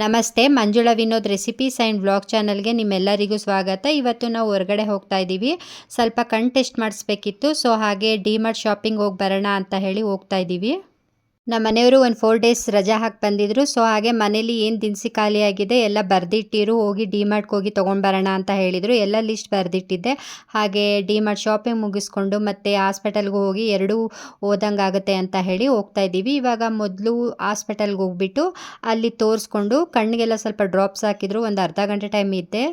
ನಮಸ್ತೆ, Manjula Vinod recipes and vlog ಚಾನಲ್ಗೆ ನಿಮ್ಮೆಲ್ಲರಿಗೂ ಸ್ವಾಗತ. ಇವತ್ತು ನಾವು ಹೊರಗಡೆ ಹೋಗ್ತಾ ಇದ್ದೀವಿ. ಸ್ವಲ್ಪ ಕಣ್ ಟೆಸ್ಟ್ ಮಾಡಿಸ್ಬೇಕಿತ್ತು. ಸೊ ಹಾಗೆ ಡಿಮಾರ್ಟ್ ಶಾಪಿಂಗ್ ಹೋಗಿ ಬರೋಣ ಅಂತ ಹೇಳಿ ಹೋಗ್ತಾ ಇದ್ದೀವಿ. ನಮ್ಮ ಮನೆಯವರು ಒಂದು 4 ಡೇಸ್ ರಜಾ ಹಾಕಿ ಬಂದಿದ್ರು. ಸೊ ಹಾಗೆ ಮನೇಲಿ ಏನು ದಿನಸಿ ಖಾಲಿ ಆಗಿದೆ ಎಲ್ಲ ಬರೆದಿಟ್ಟಿರು, ಹೋಗಿ ಡಿಮಾರ್ಟ್ಗೆ ಹೋಗಿ ತೊಗೊಂಡು ಬರೋಣ ಅಂತ ಹೇಳಿದರು. ಎಲ್ಲ ಲಿಸ್ಟ್ ಬರೆದಿಟ್ಟಿದ್ದೆ. ಹಾಗೆ ಡಿಮಾರ್ಟ್ ಶಾಪಿಂಗ್ ಮುಗಿಸ್ಕೊಂಡು ಮತ್ತು ಹಾಸ್ಪಿಟಲ್ಗೆ ಹೋಗಿ ಎರಡೂ ಓದಂಗಾಗುತ್ತೆ ಅಂತ ಹೇಳಿ ಹೋಗ್ತಾ ಇದ್ದೀವಿ. ಇವಾಗ ಮೊದಲು ಹಾಸ್ಪಿಟಲ್ಗೆ ಹೋಗ್ಬಿಟ್ಟು ಅಲ್ಲಿ ತೋರಿಸ್ಕೊಂಡು ಕಣ್ಣಿಗೆಲ್ಲ ಸ್ವಲ್ಪ ಡ್ರಾಪ್ಸ್ ಹಾಕಿದ್ರು. ಒಂದು ಅರ್ಧ ಗಂಟೆ ಟೈಮ್ ಇದ್ದೆ.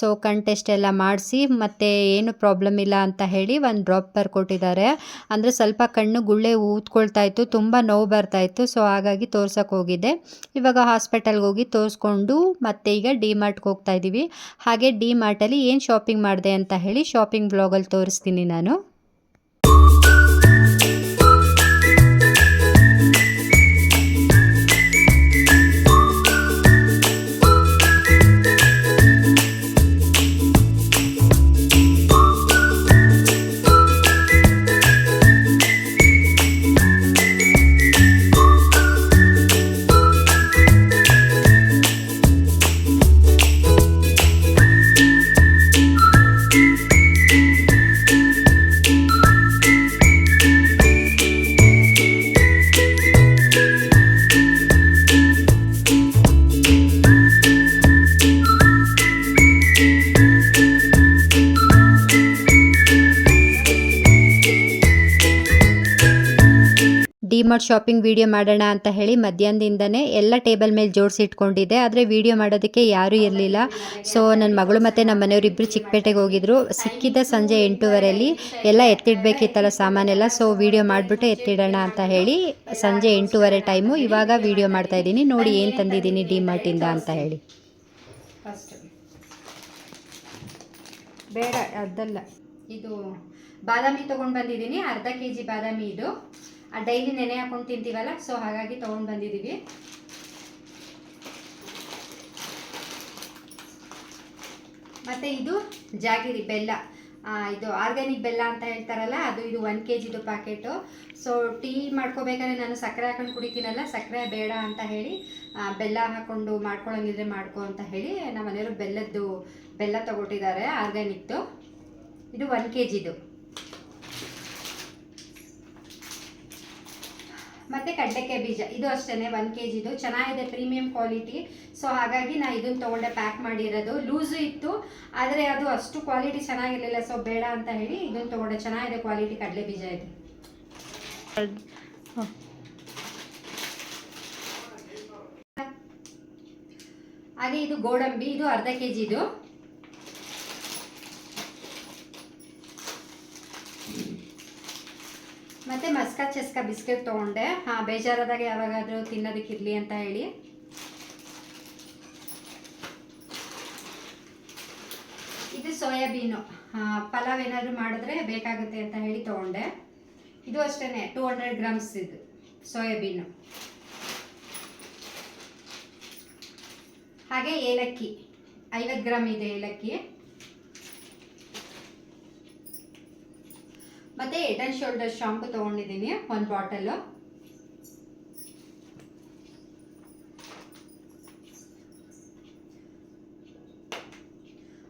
ಸೊ ಕಣ್ ಟೆಸ್ಟ್ ಎಲ್ಲ ಮಾಡಿಸಿ ಮತ್ತು ಏನು ಪ್ರಾಬ್ಲಮ್ ಇಲ್ಲ ಅಂತ ಹೇಳಿ ಒಂದು ಡ್ರಾಪ್ ಬರ್ಕೊಟ್ಟಿದ್ದಾರೆ. ಅಂದರೆ ಸ್ವಲ್ಪ ಕಣ್ಣು ಗುಳ್ಳೆ ಊದ್ಕೊಳ್ತಾ ಇತ್ತು, ತುಂಬ ನೋವು ಬರ್ತಾಯಿತ್ತು. ಸೊ ಹಾಗಾಗಿ ತೋರ್ಸಕ್ಕೆ ಹೋಗಿದ್ದೆ. ಇವಾಗ ಹಾಸ್ಪಿಟಲ್ಗೆ ಹೋಗಿ ತೋರಿಸ್ಕೊಂಡು ಮತ್ತೆ ಈಗ ಡಿಮಾರ್ಟ್ಗೆ ಹೋಗ್ತಾ ಇದ್ದೀವಿ. ಹಾಗೆ ಡಿಮಾರ್ಟಲ್ಲಿ ಏನು ಶಾಪಿಂಗ್ ಮಾಡಿದೆ ಅಂತ ಹೇಳಿ ಶಾಪಿಂಗ್ ಬ್ಲಾಗಲ್ಲಿ ತೋರಿಸ್ತೀನಿ ನಾನು. ಡಿಮಾರ್ಟ್ ಶಾಪಿಂಗ್ ವಿಡಿಯೋ ಮಾಡೋಣ ಅಂತ ಹೇಳಿ ಮಧ್ಯಾಹ್ನದಿಂದನೇ ಎಲ್ಲ ಟೇಬಲ್ ಮೇಲೆ ಜೋಡಿಸಿ ಇಟ್ಕೊಂಡಿದ್ದೆ. ಆದರೆ ವಿಡಿಯೋ ಮಾಡೋದಕ್ಕೆ ಯಾರೂ ಇರಲಿಲ್ಲ. ಸೊ ನನ್ನ ಮಗಳು ಮತ್ತು ನಮ್ಮ ಮನೆಯವರಿಬ್ಬರು ಚಿಕ್ಕಪೇಟೆಗೆ ಹೋಗಿದ್ರು. ಸಿಕ್ಕಿದ್ದ ಸಂಜೆ 8:30 ಎಲ್ಲ ಎತ್ತಿಡಬೇಕಿತ್ತಲ್ಲ ಸಾಮಾನೆಲ್ಲ. ಸೊ ವಿಡಿಯೋ ಮಾಡಿಬಿಟ್ಟು ಎತ್ತಿಡೋಣ ಅಂತ ಹೇಳಿ ಸಂಜೆ 8:30 ಟೈಮು. ಇವಾಗ ವಿಡಿಯೋ ಮಾಡ್ತಾಯಿದ್ದೀನಿ. ನೋಡಿ ಏನು ತಂದಿದ್ದೀನಿ ಡಿಮಾರ್ಟಿಂದ ಅಂತ ಹೇಳಿ. ಫಸ್ಟ್ ಬೇಡ ಅದಲ್ಲ, ಇದು ಬಾದಾಮಿ ತೊಗೊಂಡು ಬಂದಿದ್ದೀನಿ. ಅರ್ಧ kg ಬಾದಾಮಿ. ಇದು ಡೈಲಿ ನೆನೆ ಹಾಕೊಂಡು ತಿಂತೀವಲ್ಲ, ಸೊ ಹಾಗಾಗಿ ತೊಗೊಂಡು ಬಂದಿದ್ದೀವಿ. ಮತ್ತು ಇದು ಜಾಗಿರಿ ಬೆಲ್ಲ, ಇದು ಆರ್ಗ್ಯಾನಿಕ್ ಬೆಲ್ಲ ಅಂತ ಹೇಳ್ತಾರಲ್ಲ ಅದು. ಇದು 1 kg ಪ್ಯಾಕೆಟು. ಸೊ ಟೀ ಮಾಡ್ಕೋಬೇಕಾದ್ರೆ ನಾನು ಸಕ್ಕರೆ ಹಾಕೊಂಡು ಕುಡಿತೀನಲ್ಲ, ಸಕ್ಕರೆ ಬೇಡ ಅಂತ ಹೇಳಿ ಬೆಲ್ಲ ಹಾಕ್ಕೊಂಡು ಮಾಡ್ಕೊಳ್ಳೋಂಗಿದ್ರೆ ಮಾಡ್ಕೊ ಅಂತ ಹೇಳಿ ನಮ್ಮ ಮನೆಯವರು ಬೆಲ್ಲ ತೊಗೊಟ್ಟಿದ್ದಾರೆ ಆರ್ಗ್ಯಾನಿಕ್ದು. ಇದು 1 kg. ಮತ್ತು ಕಡಲೆಕಾಯಿ ಬೀಜ, ಇದು ಅಷ್ಟೇ 1 kg. ಚೆನ್ನಾಗಿದೆ, ಪ್ರೀಮಿಯಂ ಕ್ವಾಲಿಟಿ. ಸೊ ಹಾಗಾಗಿ ನಾನು ಇದನ್ನು ತೊಗೊಂಡೆ, ಪ್ಯಾಕ್ ಮಾಡಿರೋದು. ಲೂಸು ಇತ್ತು, ಆದರೆ ಅದು ಅಷ್ಟು ಕ್ವಾಲಿಟಿ ಚೆನ್ನಾಗಿರಲಿಲ್ಲ. ಸೊ ಬೇಡ ಅಂತ ಹೇಳಿ ಇದನ್ನು ತೊಗೊಂಡೆ. ಚೆನ್ನಾಗಿದೆ ಕ್ವಾಲಿಟಿ ಕಡಲೆ ಬೀಜ ಇದು. ಹಾಗೆ ಇದು ಗೋಡಂಬಿ, ಇದು ಅರ್ಧ kg. ಇದು ಮತ್ತು ಮಸ್ಕಾ ಚೆಸ್ಕಾ ಬಿಸ್ಕೆಟ್ ತೊಗೊಂಡೆ. ಬೇಜಾರಾದಾಗ ಯಾವಾಗಾದರೂ ತಿನ್ನೋದಕ್ಕಿರಲಿ ಅಂತ ಹೇಳಿ. ಇದು ಸೋಯಾಬೀನು, ಪಲಾವ್ ಏನಾದರೂ ಮಾಡಿದ್ರೆ ಬೇಕಾಗುತ್ತೆ ಅಂತ ಹೇಳಿ ತೊಗೊಂಡೆ. ಇದು ಅಷ್ಟೇ 200 ಗ್ರಾಮ್ಸ್ ಇದು ಸೋಯಾಬೀನು. ಹಾಗೆ ಏಲಕ್ಕಿ 50 ಗ್ರಾಮ್ ಇದೆ ಏಲಕ್ಕಿ. ಮತ್ತು ಹೆಡ್ ಆ್ಯಂಡ್ ಶೋಲ್ಡರ್ ಶಾಂಪು ತೊಗೊಂಡಿದ್ದೀನಿ 1 ಬಾಟಲು.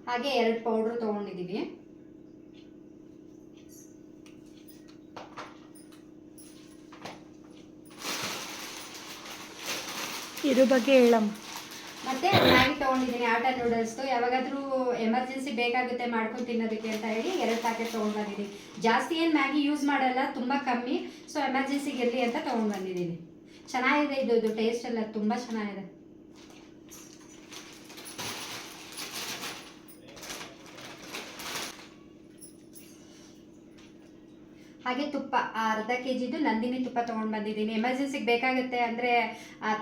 ಹಾಗೆ 2 ಪೌಡ್ರು ತೊಗೊಂಡಿದ್ದೀವಿ. ಇದ್ರ ಬಗ್ಗೆ ಹೇಳಮ್ಮ. ಮತ್ತು ಮ್ಯಾಗಿ ತೊಗೊಂಡಿದ್ದೀನಿ, ಆಟ ನೂಡಲ್ಸ್ದು. ಯಾವಾಗಾದರೂ ಎಮರ್ಜೆನ್ಸಿ ಬೇಕಾಗುತ್ತೆ ಮಾಡ್ಕೊಂಡು ತಿನ್ನೋದಕ್ಕೆ ಅಂತ ಹೇಳಿ 2 ಪ್ಯಾಕೆಟ್ ತೊಗೊಂಡು ಬಂದಿದ್ದೀನಿ. ಜಾಸ್ತಿ ಏನು ಮ್ಯಾಗಿ ಯೂಸ್ ಮಾಡಲ್ಲ, ತುಂಬ ಕಮ್ಮಿ. ಸೊ ಎಮರ್ಜೆನ್ಸಿಗೆ ಇರಲಿ ಅಂತ ತೊಗೊಂಡು ಬಂದಿದ್ದೀನಿ. ಚೆನ್ನಾಗಿದೆ ಇದು ಟೇಸ್ಟ್ ಎಲ್ಲ ತುಂಬ ಚೆನ್ನಾಗಿದೆ. ಹಾಗೆ ತುಪ್ಪ ಅರ್ಧ kg ನಂದಿನಿ ತುಪ್ಪ ತೊಗೊಂಡು ಬಂದಿದ್ದೀನಿ. ಎಮರ್ಜೆನ್ಸಿಗೆ ಬೇಕಾಗುತ್ತೆ ಅಂದರೆ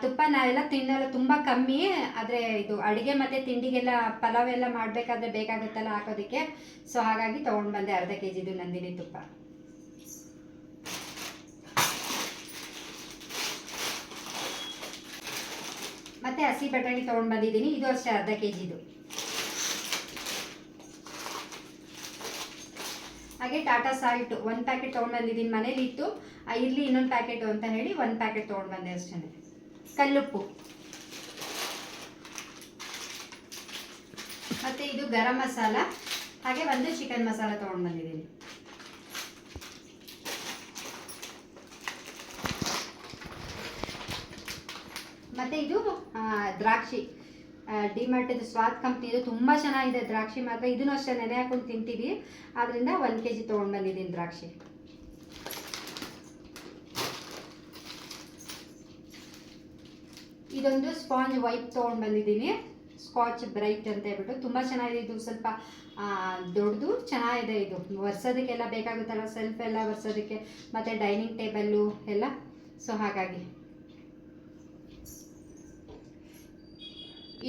ತುಪ್ಪ ನಾವೆಲ್ಲ ತಿನ್ನೋಲ್ಲ, ತುಂಬ ಕಮ್ಮಿ. ಆದರೆ ಇದು ಅಡುಗೆ ಮತ್ತು ತಿಂಡಿಗೆಲ್ಲ ಪಲಾವ್ ಎಲ್ಲ ಮಾಡಬೇಕಾದ್ರೆ ಬೇಕಾಗುತ್ತಲ್ಲ ಹಾಕೋದಕ್ಕೆ. ಸೊ ಹಾಗಾಗಿ ತೊಗೊಂಡು ಬಂದೆ ಅರ್ಧ kg ನಂದಿನಿ ತುಪ್ಪ. ಮತ್ತು ಹಸಿ ಬಟಾಣಿ ತೊಗೊಂಡು ಬಂದಿದ್ದೀನಿ. ಇದು ಅಷ್ಟೇ ಅರ್ಧ kg. ಹಾಗೆ ಟಾಟಾ ಸಾಲ್ಟ್ 1 ಪ್ಯಾಕೆಟ್ ತೊಗೊಂಡು ಬಂದಿದ್ದೀನಿ. ಮನೇಲಿ ಇತ್ತು, ಇರಲಿ ಇನ್ನೊಂದು ಪ್ಯಾಕೆಟು ಅಂತ ಹೇಳಿ 1 ಪ್ಯಾಕೆಟ್ ತೊಗೊಂಡು ಬಂದೆ ಅಷ್ಟೇ. ಕಲ್ಲುಪ್ಪು ಇದು ಗರಂ ಮಸಾಲ, ಹಾಗೆ ಒಂದು ಚಿಕನ್ ಮಸಾಲ ತೊಗೊಂಡು ಬಂದಿದ್ದೀನಿ. ಮತ್ತು ಇದು ದ್ರಾಕ್ಷಿ, ಡಿಮಾರ್ಟಿದು ಸ್ವಾದ್ ಕಂಪ್ನಿದು ತುಂಬ ಚೆನ್ನಾಗಿದೆ ದ್ರಾಕ್ಷಿ ಮಾತ್ರ. ಇದನ್ನು ಅಷ್ಟೇ ನೆನೆ ಹಾಕೊಂಡು ತಿಂತೀವಿ, ಆದ್ದರಿಂದ 1 kg ತೊಗೊಂಡು ಬಂದಿದ್ದೀನಿ ದ್ರಾಕ್ಷಿ. ಇದೊಂದು ಸ್ಪಾಂಜ್ ವೈಪ್ ತೊಗೊಂಡು ಬಂದಿದ್ದೀನಿ, ಸ್ಕಾಚ್ ಬ್ರೈಟ್ ಅಂತ ಹೇಳ್ಬಿಟ್ಟು. ತುಂಬ ಚೆನ್ನಾಗಿದೆ ಇದು, ಸ್ವಲ್ಪ ದೊಡ್ಡದು ಚೆನ್ನಾಗಿದೆ ಇದು. ಒರೆಸೋದಕ್ಕೆಲ್ಲ ಬೇಕಾಗುತ್ತಲ್ಲ, ಸೆಲ್ಫ್ ಎಲ್ಲ ಒರೆಸೋದಕ್ಕೆ, ಮತ್ತು ಡೈನಿಂಗ್ ಟೇಬಲ್ಲು ಎಲ್ಲ. ಸೊ ಹಾಗಾಗಿ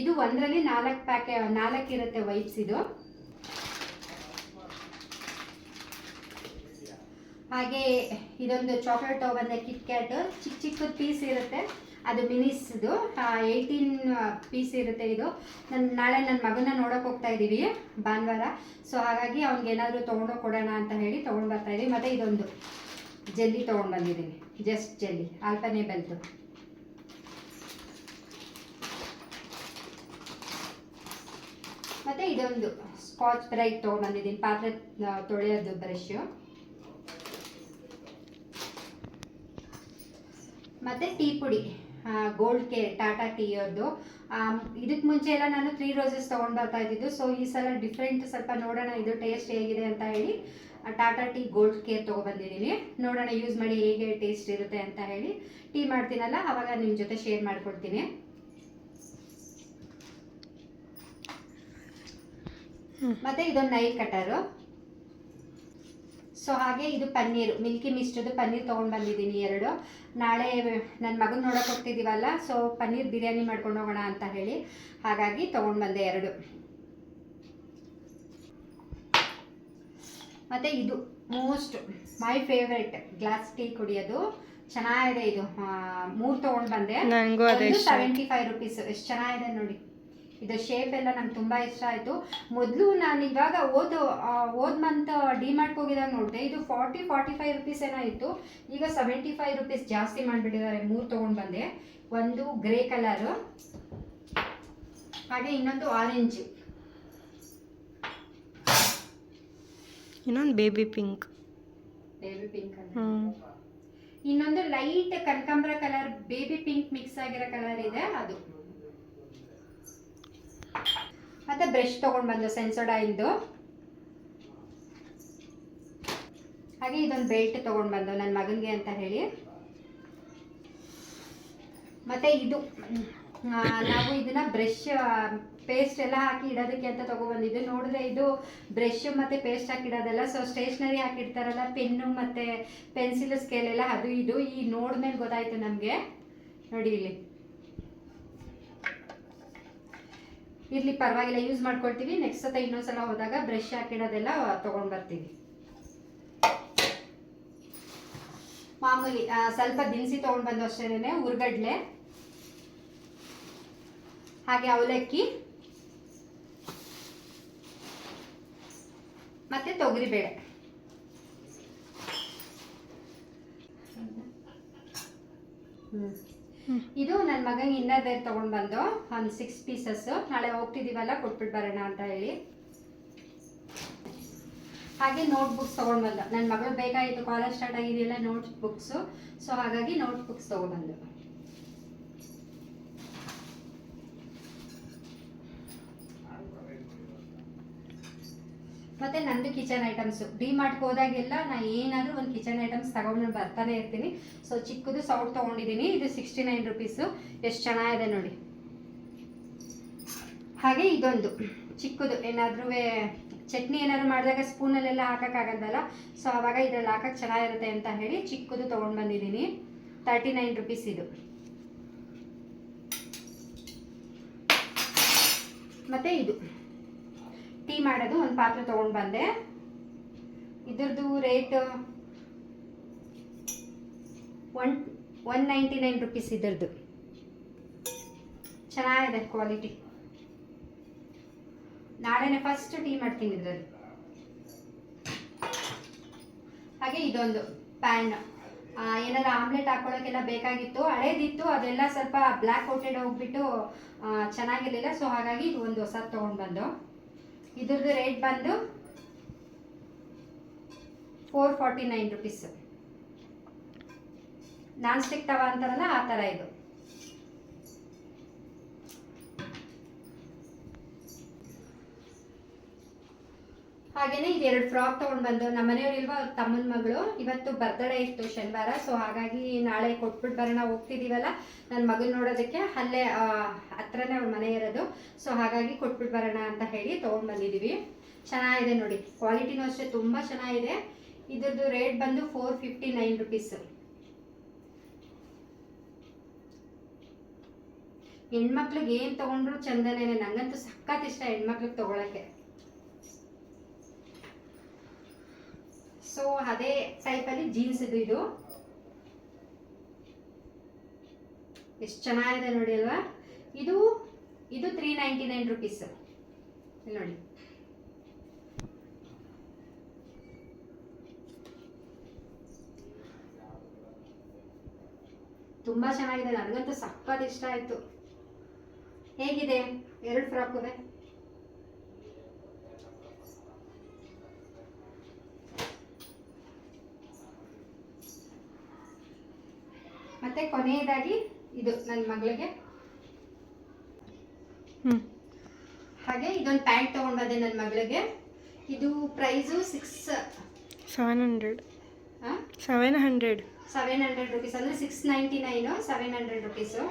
ಇದು ಒಂದರಲ್ಲಿ 4 ಇರುತ್ತೆ ವೈಪ್ಸ್ ಇದು. ಹಾಗೆ ಇದೊಂದು ಚಾಕ್ಲೇಟ್ ಬಂದೆ ಕಿಟ್ ಕ್ಯಾಟ್, ಚಿಕ್ಕದು ಪೀಸ್ ಇರುತ್ತೆ, ಅದು ಮಿನಿಸ್ದು 18 ಪೀಸ್ ಇರುತ್ತೆ ಇದು. ನಾಳೆ ನನ್ನ ಮಗನ ನೋಡೋಕೆ ಹೋಗ್ತಾ ಇದ್ದೀವಿ ಭಾನುವಾರ. ಸೊ ಹಾಗಾಗಿ ಅವ್ನಿಗೆ ಏನಾದರೂ ತೊಗೊಂಡೋಗಿ ಕೊಡೋಣ ಅಂತ ಹೇಳಿ ತೊಗೊಂಡು ಬರ್ತಾ ಇದ್ದೀವಿ. ಮತ್ತು ಇದೊಂದು ಜೆಲ್ಲಿ ತೊಗೊಂಡು ಬಂದಿದ್ದೀನಿ, ಜಸ್ಟ್ ಜೆಲ್ಲಿ ಆಲ್ಪನೇಬಲ್ದು. ಮತ್ತು ಇದೊಂದು ಸ್ಕಾಚ್ ಬ್ರೈಟ್ ತೊಗೊಂಡು ಬಂದಿದ್ದೀನಿ, ಪಾತ್ರೆ ತೊಳೆಯೋದು ಬ್ರಷು. ಮತ್ತು ಟೀ ಪುಡಿ, ಗೋಲ್ಡ್ ಕೇರ್ ಟಾಟಾ ಟೀ ಅವ್ರದ್ದು. ಇದಕ್ಕೆ ಮುಂಚೆ ಎಲ್ಲ ನಾನು 3 ರೋಸಸ್ ತೊಗೊಂಡು ಬರ್ತಾ ಇದ್ದಿದ್ದು. ಸೊ ಈ ಸಲ ಡಿಫ್ರೆಂಟ್ ಸ್ವಲ್ಪ ನೋಡೋಣ ಇದು ಟೇಸ್ಟ್ ಹೇಗಿದೆ ಅಂತ ಹೇಳಿ ಟಾಟಾ ಟೀ ಗೋಲ್ಡ್ ಕೇರ್ ತೊಗೊಬಂದಿದ್ದೀನಿ. ನೋಡೋಣ ಯೂಸ್ ಮಾಡಿ ಹೇಗೆ ಟೇಸ್ಟ್ ಇರುತ್ತೆ ಅಂತ ಹೇಳಿ. ಟೀ ಮಾಡ್ತೀನಲ್ಲ ಆವಾಗ ನಿಮ್ಮ ಜೊತೆ ಶೇರ್ ಮಾಡ್ಕೊಡ್ತೀನಿ. ಮತ್ತು ಇದೊಂದು ನೈಲ್ ಕಟರು. ಸೊ ಹಾಗೆ ಇದು ಪನ್ನೀರು, ಮಿಲ್ಕಿ ಮಿಸ್ಟ್ದು ಪನ್ನೀರ್ ತೊಗೊಂಡು ಬಂದಿದ್ದೀನಿ 2. ನಾಳೆ ನನ್ನ ಮಗನ ನೋಡೋಕೆ ಹೋಗ್ತಿದ್ದೀವಲ್ಲ, ಸೊ ಪನ್ನೀರ್ ಬಿರಿಯಾನಿ ಮಾಡ್ಕೊಂಡು ಹೋಗೋಣ ಅಂತ ಹೇಳಿ ಹಾಗಾಗಿ ತೊಗೊಂಡು ಬಂದೆ 2. ಮತ್ತು ಇದು most my favourite glass tea ಕುಡಿಯೋದು, ಚೆನ್ನಾಗಿದೆ ಇದು. 3 ತೊಗೊಂಡು ಬಂದೆ, 75 ರುಪೀಸ್. ಎಷ್ಟು ಚೆನ್ನಾಗಿದೆ ನೋಡಿ, ಇದು ಶೇಪ್ ಎಲ್ಲ ನಂಗೆ ತುಂಬ ಇಷ್ಟ ಆಯಿತು. ಮೊದಲು ನಾನು ಇವಾಗ ಹೋದ ಮಂತ್ ಡಿಮಾರ್ಟ್ಗೆ ಹೋಗಿದಾಗ ನೋಡಿದೆ, ಇದು 40-45 ರುಪೀಸ್ ಏನೋ ಇತ್ತು. ಈಗ 75 ರುಪೀಸ್ ಜಾಸ್ತಿ ಮಾಡಿಬಿಟ್ಟಿದ್ದಾರೆ. 3 ತೊಗೊಂಡು ಬಂದೆ. ಒಂದು ಗ್ರೇ ಕಲರು, ಹಾಗೆ ಇನ್ನೊಂದು ಆರೆಂಜ್, ಇನ್ನೊಂದು ಬೇಬಿ ಪಿಂಕ್ ಇನ್ನೊಂದು ಲೈಟ್ ಕನಕಾಂಬರ ಕಲರ್, ಬೇಬಿ ಪಿಂಕ್ ಮಿಕ್ಸ್ ಆಗಿರೋ ಕಲರ್ ಇದೆ ಅದು. ಮತ್ತು ಬ್ರಷ್ ತೊಗೊಂಡು ಬಂದು ಸೆನ್ಸೋಡೈನ್ದು. ಹಾಗೆ ಇದೊಂದು ಬೆಲ್ಟ್ ತೊಗೊಂಡು ಬಂದು ನನ್ನ ಮಗನಿಗೆ ಅಂತ ಹೇಳಿ. ಮತ್ತು ಇದು ನಾವು ಇದನ್ನ ಬ್ರಷ್ ಪೇಸ್ಟ್ ಎಲ್ಲ ಹಾಕಿ ಇಡೋದಕ್ಕೆ ಅಂತ ತೊಗೊಬಂದಿದ್ದು. ನೋಡಿದ್ರೆ ಇದು ಬ್ರಷ್ ಮತ್ತು ಪೇಸ್ಟ್ ಹಾಕಿ ಇಡೋದಲ್ಲ, ಸೊ ಸ್ಟೇಷ್ನರಿ ಹಾಕಿಡ್ತಾರಲ್ಲ, ಪೆನ್ನು ಮತ್ತು ಪೆನ್ಸಿಲ್ ಸ್ಕೇಲ್ ಎಲ್ಲ, ಅದು ಇದು. ಈ ನೋಡಿದ್ಮೇಲೆ ಗೊತ್ತಾಯಿತು ನಮಗೆ. ನೋಡಿ ಇಲ್ಲಿ ಇರಲಿ, ಪರವಾಗಿಲ್ಲ, ಯೂಸ್ ಮಾಡ್ಕೊಳ್ತೀವಿ. ನೆಕ್ಸ್ಟ್ ಸತ ಇನ್ನೊಂದ್ಸಲ ಹೋದಾಗ ಬ್ರಷ್ ಹಾಕಿಡೋದೆಲ್ಲ ತೊಗೊಂಡು ಬರ್ತೀವಿ. ಮಾಮೂಲಿ ಸ್ವಲ್ಪ ದಿನಸಿ ತೊಗೊಂಡು ಬಂದು ಅಷ್ಟೇನೆ, ಹುರ್ಗಡ್ಲೆ, ಹಾಗೆ ಅವಲಕ್ಕಿ, ಮತ್ತು ತೊಗರಿಬೇಳೆ. ಇದು ನನ್ನ ಮಗನಿಗೆ ಇನ್ನರ್ ವೇರ್ ತೊಗೊಂಡು ಬಂದು ಒಂದು 6 ಪೀಸಸ್. ನಾಳೆ ಹೋಗ್ತಿದ್ದೀವಲ್ಲ ಕೊಟ್ಬಿಟ್ಟು ಬರೋಣ ಅಂತ ಹೇಳಿ. ಹಾಗೆ ನೋಟ್ ಬುಕ್ಸ್ ತೊಗೊಂಡು ಬಂದು, ನನ್ನ ಮಗಳು ಬೇಕಾಗಿತ್ತು, ಕಾಲೇಜ್ ಸ್ಟಾರ್ಟ್ ಆಗಿದೆಯಲ್ಲ, ನೋಟ್ ಬುಕ್ಸು. ಸೊ ಹಾಗಾಗಿ ನೋಟ್ ಬುಕ್ಸ್ ತೊಗೊಬಂದು. ಮತ್ತು ನಂದು ಕಿಚನ್ ಐಟಮ್ಸು, ಡಿಮಾರ್ಟ್ಗೆ ಹೋದಾಗೆಲ್ಲ ನಾನು ಏನಾದರೂ ಒಂದು ಕಿಚನ್ ಐಟಮ್ಸ್ ತಗೊಂಡು ಬರ್ತಾನೆ ಇರ್ತೀನಿ. ಸೊ ಚಿಕ್ಕದು ಸೌಟ್ ತೊಗೊಂಡಿದ್ದೀನಿ, ಇದು 69 ರುಪೀಸು. ಎಷ್ಟು ಚೆನ್ನಾಗಿದೆ ನೋಡಿ. ಹಾಗೆ ಇದೊಂದು ಚಿಕ್ಕದು, ಏನಾದರೂ ಚಟ್ನಿ ಏನಾದ್ರು ಮಾಡಿದಾಗ ಸ್ಪೂನಲ್ಲೆಲ್ಲ ಹಾಕೋಕ್ಕಾಗಲ್ವಲ್ಲ, ಸೊ ಆವಾಗ ಇದರಲ್ಲಿ ಹಾಕೋಕ್ಕೆ ಚೆನ್ನಾಗಿರುತ್ತೆ ಅಂತ ಹೇಳಿ ಚಿಕ್ಕದು ತೊಗೊಂಡು ಬಂದಿದ್ದೀನಿ. 39 ರುಪೀಸ್ ಇದು. ಮತ್ತು ಇದು ಟೀ ಮಾಡೋದು ಒಂದು ಪಾತ್ರೆ ತೊಗೊಂಡು ಬಂದೆ. ಇದ್ರದ್ದು ರೇಟ್ 199 ರುಪೀಸ್ ಇದ್ರದ್ದು. ಚೆನ್ನಾಗಿದೆ ಕ್ವಾಲಿಟಿ. ನಾಳೆನೇ ಫಸ್ಟ್ ಟೀ ಮಾಡ್ತೀನಿ ಇದರಲ್ಲಿ. ಹಾಗೆ ಇದೊಂದು ಪ್ಯಾನ್, ಏನಾದ್ರು ಆಮ್ಲೆಟ್ ಹಾಕೊಳ್ಳೋಕ್ಕೆಲ್ಲ ಬೇಕಾಗಿತ್ತು, ಹಳೇದಿತ್ತು, ಅದೆಲ್ಲ ಸ್ವಲ್ಪ ಬ್ಲ್ಯಾಕ್ ಕೋಟೆಡ್ ಹೋಗ್ಬಿಟ್ಟು ಚೆನ್ನಾಗಿರಲಿಲ್ಲ. ಸೊ ಹಾಗಾಗಿ ಇದು ಒಂದು ಹೊಸದು ತೊಗೊಂಡು ಬಂದು. ಇದ್ರದ್ದು ರೇಟ್ ಬಂದು 449 ರುಪೀಸ್. ನಾನ್ ಸ್ಟಿಕ್ ತವಾ ಅಂತಾರಲ್ಲ ಆ ಥರ ಇದು. ಹಾಗೇನೆ ಇದೆರಡು ಫ್ರಾಕ್ ತೊಗೊಂಡು ಬಂದು ನಮ್ಮ ಮನೆಯವ್ರಿಲ್ವಾ, ಅವ್ರ ತಮ್ಮನ ಮಗಳು ಇವತ್ತು ಬರ್ತ್ಡೇ ಇತ್ತು ಶನಿವಾರ. ಸೊ ಹಾಗಾಗಿ ನಾಳೆ ಕೊಟ್ಬಿಟ್ಟು ಬರೋಣ, ಹೋಗ್ತಿದ್ದೀವಲ್ಲ ನನ್ನ ಮಗನ ನೋಡೋದಕ್ಕೆ, ಅಲ್ಲೇ ಹತ್ರನೇ ಅವ್ರ ಮನೆ ಇರೋದು. ಸೊ ಹಾಗಾಗಿ ಕೊಟ್ಬಿಟ್ಟು ಬರೋಣ ಅಂತ ಹೇಳಿ ತೊಗೊಂಡು ಬಂದಿದ್ದೀವಿ. ಚೆನ್ನಾಗಿದೆ ನೋಡಿ, ಕ್ವಾಲಿಟಿನೂ ಅಷ್ಟೇ ತುಂಬ ಚೆನ್ನಾಗಿದೆ. ಇದ್ರದ್ದು ರೇಟ್ ಬಂದು 459 ರುಪೀಸ್. ಹೆಣ್ಮಕ್ಳಿಗೆ ಏನು ತೊಗೊಂಡ್ರು ಚಂದನೇ, ನಂಗಂತೂ ಸಖತ್ ಇಷ್ಟ ಹೆಣ್ಮಕ್ಳಿಗೆ ತೊಗೊಳಕ್ಕೆ. ಸೊ ಅದೇ ಟೈಪಲ್ಲಿ ಜೀನ್ಸ್ ಇದು ಎಷ್ಟು ಚೆನ್ನಾಗಿದೆ ನೋಡಿ ಅಲ್ವಾ. ಇದು 399 ರುಪೀಸ್ ನೋಡಿ. ತುಂಬ ಚೆನ್ನಾಗಿದೆ, ನನಗಂತೂ ಸಖತ್ ಇಷ್ಟ ಆಯಿತು. ಹೇಗಿದೆ ಎರಡು ಫ್ರಾಕು? ಮತ್ತೆ ಕೊನೆಯದಾಗಿ ಇದು ನನ್ನ ಮಗಳಿಗೆ ಹಾಗೆ ಇದೊಂದು ಪ್ಯಾಂಟ್ ತೊಗೊಂಡು ಬಂದೆ ನನ್ನ ಮಗಳಿಗೆ. ಇದು ಪ್ರೈಸು 700 ರುಪೀಸ್, ಅಂದರೆ 699, 700 ರುಪೀಸು.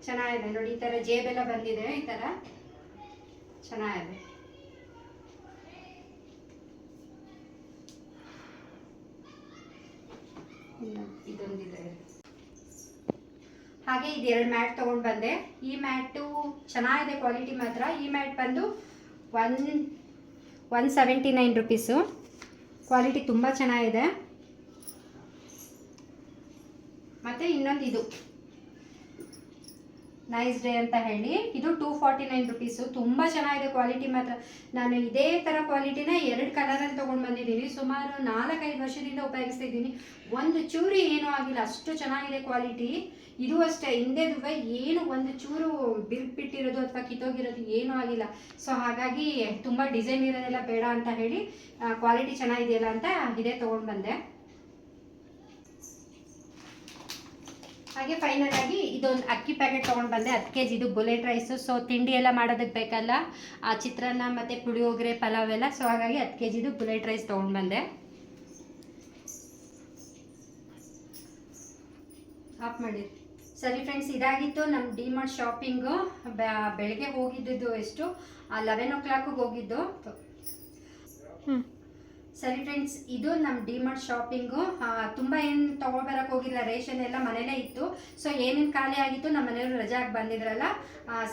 ಚೆನ್ನಾಗಿದೆ ನೋಡಿ, ಈ ಥರ ಜೇಬೆಲ್ಲ ಬಂದಿದೆ, ಈ ಥರ ಚೆನ್ನಾಗಿದೆ. ಇದೊಂದಿದೆ. ಹಾಗೆ ಇದೆರಡು ಮ್ಯಾಟ್ ತೊಗೊಂಡು ಬಂದೆ. ಈ ಮ್ಯಾಟು ಚೆನ್ನಾಗಿದೆ ಕ್ವಾಲಿಟಿ ಮಾತ್ರ. ಈ ಮ್ಯಾಟ್ ಬಂದು 179 ರುಪೀಸು. ಕ್ವಾಲಿಟಿ ತುಂಬ ಚೆನ್ನಾಗಿದೆ. ಮತ್ತು ಇನ್ನೊಂದು ಇದು ನೈಸ್ ಡೇ ಅಂತ ಹೇಳಿ, ಇದು 249 ರುಪೀಸು. ತುಂಬ ಚೆನ್ನಾಗಿದೆ ಕ್ವಾಲಿಟಿ ಮಾತ್ರ. ನಾನು ಇದೇ ಥರ ಕ್ವಾಲಿಟಿನ 2 ಕಲರಲ್ಲಿ ತೊಗೊಂಡು ಬಂದಿದ್ದೀನಿ. ಸುಮಾರು 4-5 ವರ್ಷದಿಂದ ಉಪಯೋಗಿಸ್ತಿದ್ದೀನಿ. ಒಂದು ಚೂರು ಏನೂ ಆಗಿಲ್ಲ, ಅಷ್ಟು ಚೆನ್ನಾಗಿದೆ ಕ್ವಾಲಿಟಿ. ಇದು ಅಷ್ಟೇ, ಹಿಂದೆದುವೆ ಏನು ಒಂದು ಚೂರು ಬಿರುಬಿಟ್ಟಿರೋದು ಅಥವಾ ಕಿತ್ತೋಗಿರೋದು ಏನೂ ಆಗಿಲ್ಲ. ಸೊ ಹಾಗಾಗಿ ತುಂಬ ಡಿಸೈನ್ ಇರೋದೆಲ್ಲ ಬೇಡ ಅಂತ ಹೇಳಿ ಕ್ವಾಲಿಟಿ ಚೆನ್ನಾಗಿದೆಯಲ್ಲ ಅಂತ ಇದೇ ತೊಗೊಂಡು ಬಂದೆ. ಹಾಗೆ ಫೈನಲ್ ಆಗಿ ಇದೊಂದು ಅಕ್ಕಿ ಪ್ಯಾಕೆಟ್ ತೊಗೊಂಡು ಬಂದೆ, 10 kg. ಇದು ಬುಲೆಟ್ ರೈಸು. ಸೊ ತಿಂಡಿ ಎಲ್ಲ ಮಾಡೋದಕ್ಕೆ ಬೇಕಲ್ಲ, ಆ ಚಿತ್ರಾನ್ನ ಮತ್ತು ಪುಳಿಯೋಗರೆ ಪಲಾವ್ ಎಲ್ಲ. ಸೊ ಹಾಗಾಗಿ 10 kg ಇದು ಬುಲೆಟ್ ರೈಸ್ ತೊಗೊಂಡು ಬಂದೆ. ಆಫ್ ಮಾಡಿ. ಸರಿ ಫ್ರೆಂಡ್ಸ್, ಇದಾಗಿತ್ತು ನಮ್ಮ ಡಿಮಾರ್ಟ್ ಶಾಪಿಂಗು. ಬೆಳಗ್ಗೆ ಹೋಗಿದ್ದು ಎಷ್ಟು 11 o'clock ಹೋಗಿದ್ದು. ಸರಿ ಫ್ರೆಂಡ್ಸ್, ಇದು ನಮ್ಮ ಡಿಮಾರ್ಟ್ ಶಾಪಿಂಗು. ತುಂಬ ಏನು ತೊಗೊಬರಕ್ಕೆ ಹೋಗಿಲ್ಲ, ರೇಷನ್ ಎಲ್ಲ ಮನೇಲೇ ಇತ್ತು. ಸೊ ಏನೇನು ಖಾಲಿ ಆಗಿತ್ತು, ನಮ್ಮ ಮನೆಯವರು ರಜಾಗೆ ಬಂದಿದ್ರಲ್ಲ,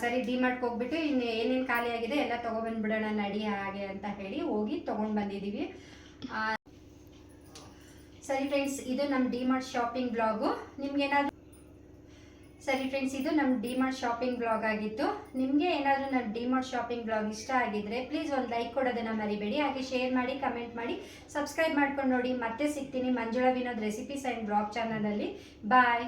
ಸರಿ ಡಿಮಾರ್ಟ್ಗೆ ಹೋಗ್ಬಿಟ್ಟು ಇನ್ನು ಏನೇನು ಖಾಲಿ ಆಗಿದೆ ಎಲ್ಲ ತೊಗೊಬಂದ್ಬಿಡೋಣ ನಡಿ ಹಾಗೆ ಅಂತ ಹೇಳಿ ಹೋಗಿ ತೊಗೊಂಡು ಬಂದಿದ್ದೀವಿ. ಸರಿ ಫ್ರೆಂಡ್ಸ್, ಇದು ನಮ್ಮ ಡಿಮಾರ್ಟ್ ಶಾಪಿಂಗ್ ಬ್ಲಾಗು. ನಿಮ್ಗೇನಾದರೂ ಸರಿ ಫ್ರೆಂಡ್ಸ್, ಇದು ನಮ್ಮ ಡಿಮಾರ್ಟ್ ಶಾಪಿಂಗ್ ಬ್ಲಾಗ್ ಆಗಿತ್ತು. ನಿಮಗೆ ಏನಾದರೂ ನನ್ನ ಡಿಮಾರ್ಟ್ ಶಾಪಿಂಗ್ ಬ್ಲಾಗ್ ಇಷ್ಟ ಆಗಿದ್ರೆ ಪ್ಲೀಸ್ ಒಂದು ಲೈಕ್ ಕೊಡೋದನ್ನು ಮರಿಬೇಡಿ. ಹಾಗೆ ಶೇರ್ ಮಾಡಿ, ಕಮೆಂಟ್ ಮಾಡಿ, ಸಬ್ಸ್ಕ್ರೈಬ್ ಮಾಡ್ಕೊಂಡು ನೋಡಿ. ಮತ್ತೆ ಸಿಗ್ತೀನಿ Manjula Vinod recipes and blog ಚಾನಲಲ್ಲಿ. ಬಾಯ್.